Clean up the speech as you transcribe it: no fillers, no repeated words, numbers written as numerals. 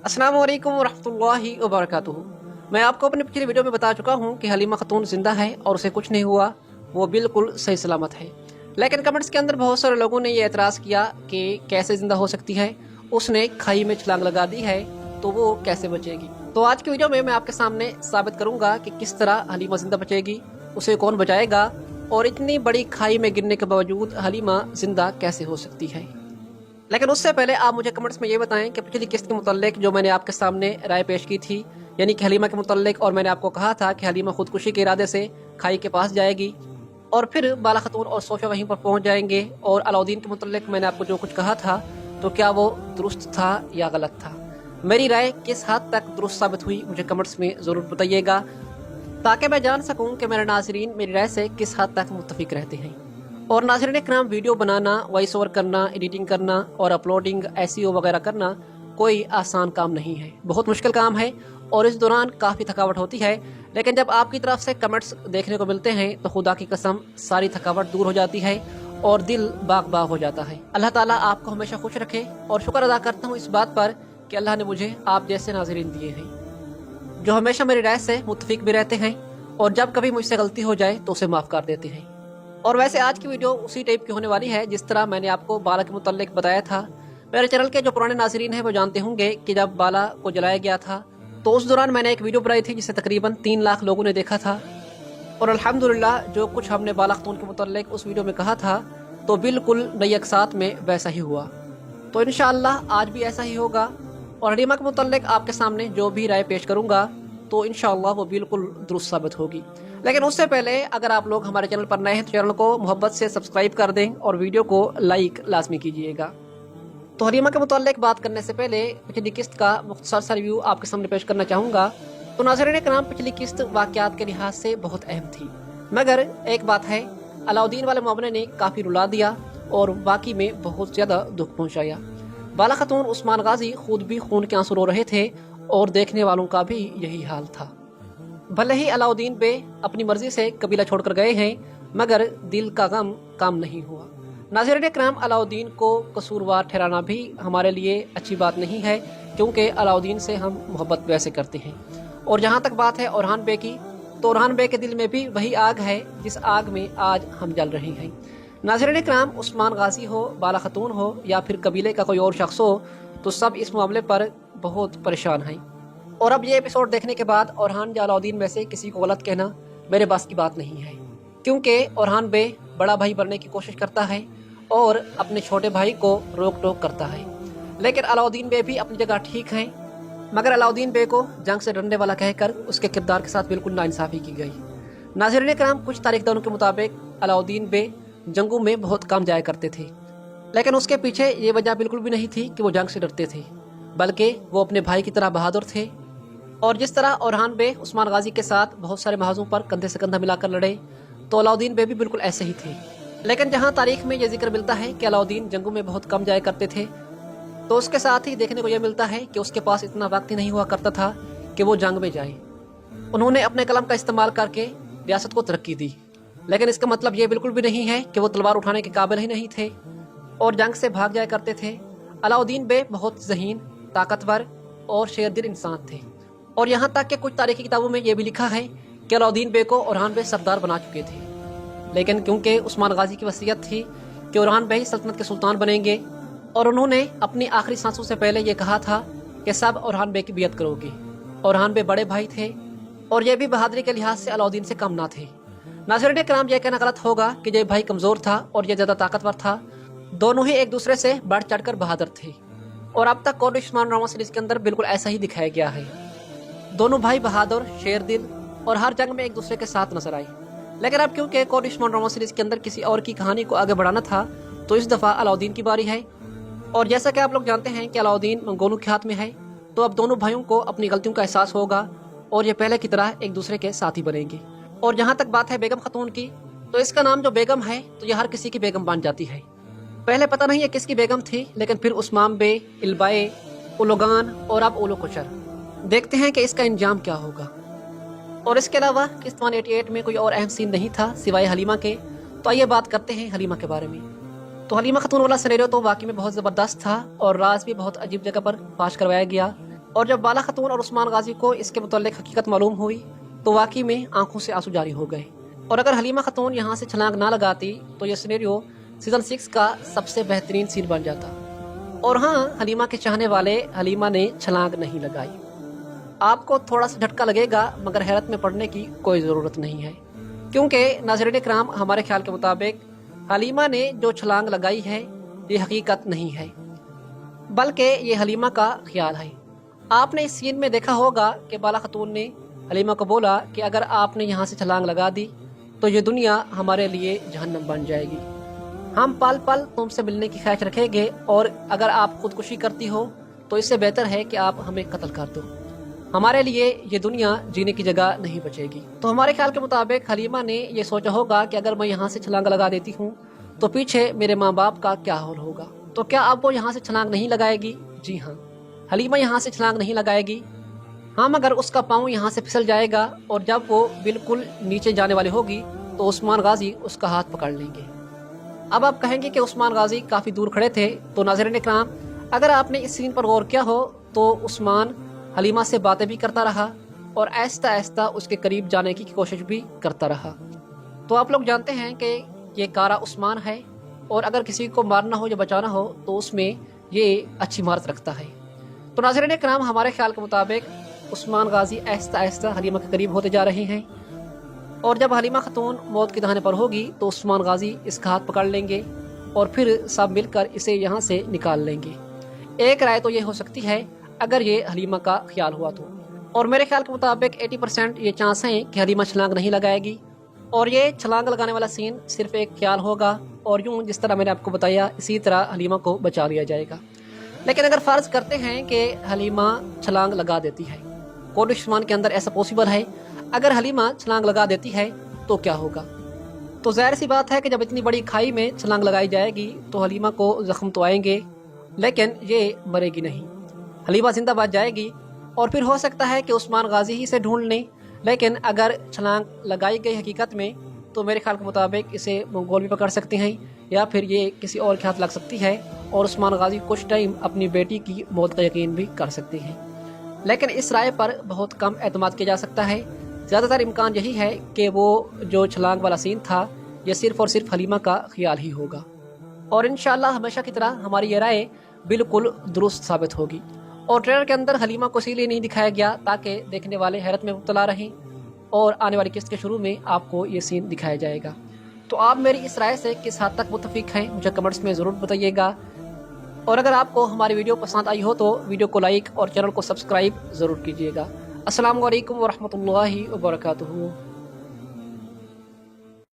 अस्सलाम वालेकुम रहमतुल्लाहि व बरकातुहू। मैं आपको अपनी पिछली वीडियो में बता चुका हूँ कि हलीमा खातून जिंदा है और उसे कुछ नहीं हुआ, वो बिल्कुल सही सलामत है। लेकिन कमेंट्स के अंदर बहुत सारे लोगों ने ये एतराज़ किया कि कैसे जिंदा हो सकती है, उसने खाई में छलांग लगा दी है तो वो कैसे बचेगी। तो आज की वीडियो में मैं आपके सामने साबित करूंगा कि किस तरह हलीमा जिंदा बचेगी, उसे कौन बचाएगा और इतनी बड़ी खाई में गिरने के बावजूद हलीमा जिंदा कैसे हो सकती है। लेकिन उससे पहले आप मुझे कमेंट्स में ये बताएं कि पिछली किस्त के मुताल्लिक जो मैंने आपके सामने राय पेश की थी, यानी कि हलीमा के मुताल्लिक, और मैंने आपको कहा था कि हलीमा खुदकुशी के इरादे से खाई के पास जाएगी और फिर बाला खतून और सोफिया वहीं पर पहुंच जाएंगे, और अलाउद्दीन के मुताल्लिक मैंने आपको जो कुछ कहा था तो क्या वो दुरुस्त था या गलत था। मेरी राय किस हद तक दुरुस्त साबित हुई मुझे कमेंट्स में ज़रूर बताइएगा, ताकि मैं जान सकूँ कि मेरे नाज़रीन मेरी राय से किस हद तक मुत्तफिक रहते हैं। और नाज़रीन इकराम, वीडियो बनाना, वॉइस ओवर करना, एडिटिंग करना और अपलोडिंग, एसईओ वगैरह करना कोई आसान काम नहीं है, बहुत मुश्किल काम है और इस दौरान काफ़ी थकावट होती है। लेकिन जब आपकी तरफ से कमेंट्स देखने को मिलते हैं तो खुदा की कसम सारी थकावट दूर हो जाती है और दिल बाग बाग हो जाता है। अल्लाह ताला आपको हमेशा खुश रखे और शुक्र अदा करता हूँ इस बात पर कि अल्लाह ने मुझे आप जैसे नाज़रीन दिए हैं जो हमेशा मेरी राय से मुत्तफिक भी रहते हैं और जब कभी मुझसे गलती हो जाए तो उसे माफ़ कर देते हैं। और वैसे आज की वीडियो उसी टाइप की होने वाली है जिस तरह मैंने आपको बाला के मुताल्लिक बताया था। मेरे चैनल के जो पुराने नाज़रीन हैं वो जानते होंगे कि जब बाला को जलाया गया था तो उस दौरान मैंने एक वीडियो बनाई थी जिसे तकरीबन 3 लाख लोगों ने देखा था, और अल्हम्दुलिल्लाह जो कुछ हमने बाला खतून के मुताल्लिक उस वीडियो में कहा था तो बिल्कुल नई अकसात में वैसा ही हुआ। तो इंशाअल्लाह आज भी ऐसा ही होगा और हलीमा के मुताल्लिक आपके सामने जो भी राय पेश करूँगा तो इंशाअल्लाह वो बिल्कुल दुरुस्त साबित होगी। लेकिन उससे पहले अगर आप लोग हमारे चैनल पर नए हैं तो चैनल को मोहब्बत से सब्सक्राइब कर दें और वीडियो को लाइक लाजमी कीजिएगा। तो हलीमा के मुताल्लिक बात करने से पहले पिछली किस्त का मुख्तसर सा रिव्यू आपके सामने पेश करना चाहूँगा। तो नाज़रीन इकराम, पिछली किस्त वाक़यात के लिहाज से बहुत अहम थी, मगर एक बात है, अलाउद्दीन वाले मामले ने काफ़ी रुला दिया और वाकई में बहुत ज़्यादा दुख पहुँचाया। बाला खतून उस्मान गाजी खुद भी खून के आंसू रो रहे थे और देखने वालों का भी यही हाल था। भले ही अलाउद्दीन बे अपनी मर्जी से कबीला छोड़कर गए हैं, मगर दिल का गम कम नहीं हुआ। नाज़रीन इकराम, अलाउद्दीन को कसूरवार ठहराना भी हमारे लिए अच्छी बात नहीं है, क्योंकि अलाउद्दीन से हम मोहब्बत वैसे करते हैं। और जहाँ तक बात है ओरहान बे की, तो ओरहान बे के दिल में भी वही आग है जिस आग में आज हम जल रहे हैं। नाज़रीन इकराम, उस्मान गाजी हो, बाला खतून हो या फिर कबीले का कोई और शख्स हो, तो सब इस मामले पर बहुत परेशान हैं। और अब ये एपिसोड देखने के बाद ओरहान या अलाउद्दीन में से किसी को गलत कहना मेरे बस की बात नहीं है, क्योंकि ओरहान बे बड़ा भाई बनने की कोशिश करता है और अपने छोटे भाई को रोक टोक करता है। लेकिन अलाउद्दीन बे भी अपनी जगह ठीक हैं, मगर अलाउद्दीन बे को जंग से डरने वाला कहकर उसके किरदार के साथ बिल्कुल नाइंसाफ़ी की गई। नाज़रीन कराम, कुछ तारीखदानों के मुताबिक अलाउद्दीन बे जंगों में बहुत कम जाया करते थे, लेकिन उसके पीछे ये वजह बिल्कुल भी नहीं थी कि वो जंग से डरते थे, बल्कि वो अपने भाई की तरह बहादुर थे। और जिस तरह ओरहान बे उस्मान गाजी के साथ बहुत सारे महाजों पर कंधे से कंधा मिलाकर लड़े, तो अलाउद्दीन बे भी बिल्कुल ऐसे ही थे। लेकिन जहाँ तारीख में ये जिक्र मिलता है कि अलाउद्दीन जंगों में बहुत कम जाया करते थे, तो उसके साथ ही देखने को यह मिलता है कि उसके पास इतना वक्त ही नहीं हुआ करता था कि वो जंग में जाए। उन्होंने अपने कलम का इस्तेमाल करके रियासत को तरक्की दी, लेकिन इसका मतलब ये बिल्कुल भी नहीं है कि वो तलवार उठाने के काबिल ही नहीं थे और जंग से भाग जाया करते थे। अलाउद्दीन बे बहुत ज़हीन, ताकतवर और शेरदिल इंसान थे, और यहाँ तक कि कुछ तारीखी किताबों में ये भी लिखा है कि अलाउद्दीन बे को ओरहान बे सरदार बना चुके थे। लेकिन क्योंकि उस्मान गाजी की वसीयत थी कि ओरहान बे ही सल्तनत के सुल्तान बनेंगे, और उन्होंने अपनी आखिरी सांसों से पहले ये कहा था कि सब ओरहान बे की बियत करोगे। ओरहान बे बड़े भाई थे और ये भी बहादुरी के लिहाज से अलाउद्दीन से कम ना थे। नाज़रीन कराम, यह कहना गलत होगा कि ये भाई कमज़ोर था और ये ज़्यादा ताकतवर था, दोनों ही एक दूसरे से बढ़ चढ़कर बहादुर थे, और अब तक कोड उस्मान ड्रामा सीरीज़ के अंदर बिल्कुल ऐसा ही दिखाया गया है। दोनों भाई बहादुर, शेरदिल और हर जंग में एक दूसरे के साथ नजर आए। लेकिन अब क्योंकि कोड उस्मान ड्रामा सीरीज़ के अंदर किसी और की कहानी को आगे बढ़ाना था, तो इस दफ़ा अलाउद्दीन की बारी है। और जैसा कि आप लोग जानते हैं कि अलाउद्दीन मंगोलों के हाथ में है, तो अब दोनों भाइयों को अपनी गलतियों का एहसास होगा और ये पहले की तरह एक दूसरे के साथी बनेंगे। और जहाँ तक बात है बेगम खतून की, तो इसका नाम जो बेगम है तो यह हर किसी की बेगम बन जाती है। पहले पता नहीं है किसकी बेगम थी, लेकिन फिर उस्मान बे, इल्बाए, उलोगान और अब ओलो कुशर। देखते हैं कि इसका इंजाम क्या होगा। और इसके अलावा किस्त 188 में कोई और अहम सीन नहीं था सिवाय हलीमा के। तो आइए बात करते हैं हलीमा के बारे में। तो हलीमा खतून वाला सिनेरियो तो वाकई में बहुत ज़बरदस्त था और राज भी बहुत अजीब जगह पर फाश करवाया गया। اور جب بالا خاتون اور عثمان غازی کو اس کے متعلق حقیقت معلوم ہوئی تو واقعی میں آنکھوں سے آنسو جاری ہو گئے، اور اگر حلیمہ خاتون یہاں سے چھلانگ نہ لگاتی تو یہ سینیریو سیزن 6 کا سب سے بہترین سین بن جاتا۔ اور ہاں، حلیمہ کے چاہنے والے، حلیمہ نے چھلانگ نہیں لگائی۔ آپ کو تھوڑا سا جھٹکا لگے گا، مگر حیرت میں پڑنے کی کوئی ضرورت نہیں ہے، کیونکہ ناظرین کرام، ہمارے خیال کے مطابق حلیمہ نے جو چھلانگ لگائی ہے یہ حقیقت نہیں ہے، بلکہ یہ حلیمہ کا خیال ہے۔ آپ نے اس سین میں دیکھا ہوگا کہ بالا خاتون نے حلیمہ کو بولا کہ اگر آپ نے یہاں سے چھلانگ لگا دی تو یہ دنیا ہمارے لیے جہنم بن جائے گی، ہم پل پل تم سے ملنے کی خواہش رکھیں گے، اور اگر آپ خودکشی کرتی ہو تو اس سے بہتر ہے کہ آپ ہمیں قتل کر دو، ہمارے لیے یہ دنیا جینے کی جگہ نہیں بچے گی۔ تو ہمارے خیال کے مطابق حلیمہ نے یہ سوچا ہوگا کہ اگر میں یہاں سے چھلانگ لگا دیتی ہوں تو پیچھے میرے ماں باپ کا کیا حال ہوگا۔ تو کیا اب وہ یہاں سے چھلانگ نہیں لگائے گی؟ جی ہاں، حلیمہ یہاں سے چھلانگ نہیں لگائے گی، ہاں، مگر اس کا پاؤں یہاں سے پھسل جائے گا، اور جب وہ بالکل نیچے جانے والی ہوگی تو عثمان غازی اس کا ہاتھ پکڑ لیں گے۔ اب آپ کہیں گے کہ عثمان غازی کافی دور کھڑے تھے، تو ناظرین اکرام، اگر آپ نے اس سین پر غور کیا ہو تو عثمان حلیمہ سے باتیں بھی کرتا رہا اور آہستہ آہستہ اس کے قریب جانے کی کوشش بھی کرتا رہا۔ تو آپ لوگ جانتے ہیں کہ یہ کارا عثمان ہے، اور اگر کسی کو مارنا ہو یا بچانا ہو تو اس میں یہ اچھی مہارت رکھتا ہے۔ تو ناظرین اکرام، ہمارے خیال کے مطابق عثمان غازی آہستہ آہستہ حلیمہ کے قریب ہوتے جا رہے ہیں، اور جب حلیمہ خاتون موت کے دہانے پر ہوگی تو عثمان غازی اس کا ہاتھ پکڑ لیں گے اور پھر سب مل کر اسے یہاں سے نکال لیں گے۔ ایک رائے تو یہ ہو سکتی ہے اگر یہ حلیمہ کا خیال ہوا تو، اور میرے خیال کے مطابق 80% یہ چانس ہیں کہ حلیمہ چھلانگ نہیں لگائے گی، اور یہ چھلانگ لگانے والا سین صرف ایک خیال ہوگا، اور یوں جس طرح میں نے آپ کو بتایا اسی طرح حلیمہ کو بچا لیا جائے گا۔ لیکن اگر فرض کرتے ہیں کہ حلیمہ چھلانگ لگا دیتی ہے، کوڈ عثمان کے اندر ایسا پاسبل ہے، اگر حلیمہ چھلانگ لگا دیتی ہے تو کیا ہوگا؟ تو ظاہر سی بات ہے کہ جب اتنی بڑی کھائی میں چھلانگ لگائی جائے گی تو حلیمہ کو زخم تو آئیں گے، لیکن یہ مرے گی نہیں، حلیمہ زندہ بچ جائے گی، اور پھر ہو سکتا ہے کہ عثمان غازی ہی سے ڈھونڈ لیں۔ لیکن اگر چھلانگ لگائی گئی حقیقت میں تو میرے خیال کے مطابق اسے منگول بھی پکڑ سکتے ہیں، یا پھر یہ کسی اور کے ہاتھ لگ سکتی ہے، اور عثمان غازی کچھ ٹائم اپنی بیٹی کی موت کا یقین بھی کر سکتے ہیں۔ لیکن اس رائے پر بہت کم اعتماد کیا جا سکتا ہے، زیادہ تر امکان یہی ہے کہ وہ جو چھلانگ والا سین تھا یہ صرف اور صرف حلیمہ کا خیال ہی ہوگا، اور انشاءاللہ ہمیشہ کی طرح ہماری یہ رائے بالکل درست ثابت ہوگی۔ اور ٹریلر کے اندر حلیمہ کو اسی لیے نہیں دکھایا گیا تاکہ دیکھنے والے حیرت میں مبتلا رہیں، اور آنے والی قسط کے شروع میں آپ کو یہ سین دکھایا جائے گا۔ تو آپ میری اس رائے سے کس حد تک متفق ہیں مجھے کمنٹس میں ضرور بتائیے گا، اور اگر آپ کو ہماری ویڈیو پسند آئی ہو تو ویڈیو کو لائک اور چینل کو سبسکرائب ضرور کیجیے گا۔ السلام علیکم ورحمۃ اللہ وبرکاتہ۔